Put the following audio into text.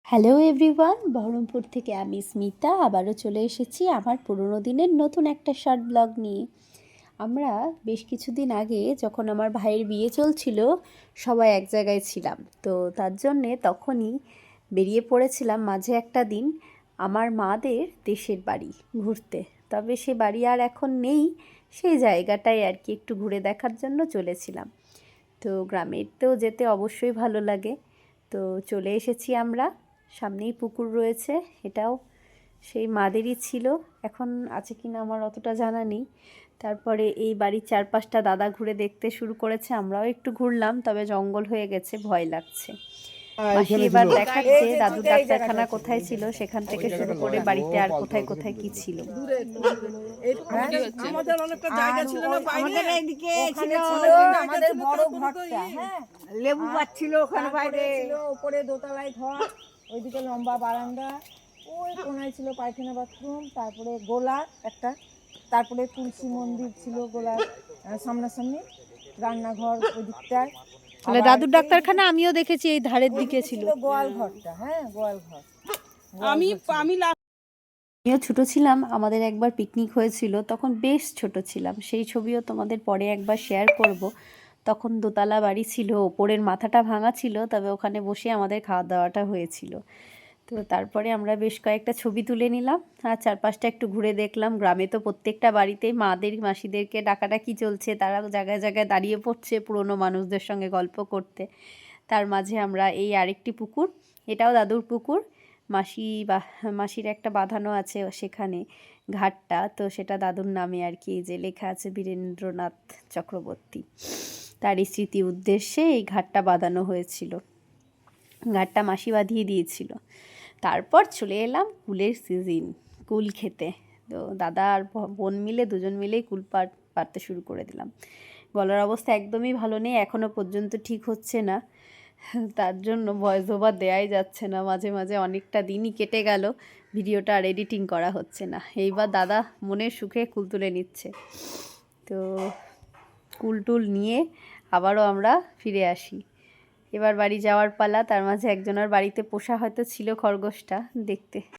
Hello everyone, Baharampur থেকে আমি স্মিতা আবারও চলে এসেছি আমার পুরনো দিনের নতুন একটা শর্ট ব্লগ নিয়ে। আমরা বেশ কিছুদিন আগে যখন আমার ভাইয়ের বিয়ে চলছিল সবাই এক জায়গায় ছিলাম, তো তার জন্যে তখনই বেরিয়ে পড়েছিলাম মাঝে একটা দিন আমার মাদের দেশের বাড়ি ঘুরতে। তবে সে বাড়ি আর এখন নেই, সেই জায়গাটায় আর কি একটু ঘুরে দেখার জন্য চলেছিলাম। তো গ্রামের তো যেতে অবশ্যই ভালো লাগে, তো চলে এসেছি আমরা। সামনেই পুকুর রয়েছে, এটাও সেই মাদেরই ছিল, এখন আছে কিনা আমার অতটা জানা নেই। তারপরে এই বাড়ির চারপাশটা দাদা ঘুরে দেখতে শুরু করেছে, আমরাও একটু ঘুরলাম, তবে জঙ্গল হয়ে গেছে, ভয় লাগছে। মাসি এবার দেখাচ্ছে দাদুর ডাক্তারখানা কোথায় ছিল, সেখান থেকে শুরু করে বাড়িতে আর কোথায় কোথায় কি ছিল। আমাদের অনেকটা জায়গা ছিল না, আমাদের এইদিকে ছিল আমাদের বড় ঘরটা, হ্যাঁ লেবু গাছ ছিল ওখানে, বাইরে ছিল উপরে দোতলায় ঘর, ওইদিকে লম্বা বারান্দা, ওই কোনায় ছিল পায়খানা বাথরুম, তারপরে গোলা একটা, তারপরে তুলসী মন্দির ছিল গোলার সামনাসামনি, রান্নাঘর ওই দিকটায়। তাহলে দাদুর ডাক্তারখানা আমিও দেখেছি এই ধারের দিকে ছিল গোয়াল ঘরটা, হ্যাঁ গোয়াল ঘর। আমিও ছোট ছিলাম, আমাদের একবার পিকনিক হয়েছিল, তখন বেশ ছোট ছিলাম, সেই ছবিও তোমাদের পরে একবার শেয়ার করব। তখন দোতলা বাড়ি ছিল, ওপরের মাথাটা ভাঙা ছিল, তবে ওখানে বসে আমাদের খাওয়া দাওয়াটা হয়েছিল। তো তারপরে আমরা বেশ কয়েকটা ছবি তুলে নিলাম আর চারপাশটা একটু ঘুরে দেখলাম। গ্রামে তো প্রত্যেকটা বাড়িতেই মাদের মাসিদেরকে ডাকাডাকি চলছে, তারা জায়গায় জায়গায় দাঁড়িয়ে পড়ছে পুরনো মানুষদের সঙ্গে গল্প করতে। তার মাঝে আমরা এই আরেকটি পুকুর, এটাও দাদুর পুকুর, মাসির একটা বাঁধানো আছে সেখানে ঘাটটা, তো সেটা দাদুর নামে আর কি, যে লেখা আছে বীরেন্দ্রনাথ চক্রবর্তী, তারই স্মৃতি উদ্দেশ্যে এই ঘাটটা বাঁধানো হয়েছিল, ঘাটটা মাসি বাঁধিয়ে দিয়েছিল। তারপর চলে এলাম কুলের সিজন, কুল খেতে। তো দাদা আর বোন মিলে দুজন মিলেই কুল পাড়তে শুরু করে দিলাম। গলার অবস্থা একদমই ভালো নেই, এখনও পর্যন্ত ঠিক হচ্ছে না, তার জন্য ভয়েস ওভার দেওয়াই যাচ্ছে না, মাঝে মাঝে অনেকটা দিনই কেটে গেল, ভিডিওটা আর এডিটিং করা হচ্ছে না। এইবার দাদা মনের সুখে কুল তুলে নিচ্ছে। তো কুল টুল নিয়ে আবারও আমরা ফিরে আসি। এবার বাড়ি যাওয়ার পালা, তার মাঝে একজনের বাড়িতে পোষা হয়তো ছিল খরগোশটা দেখতে।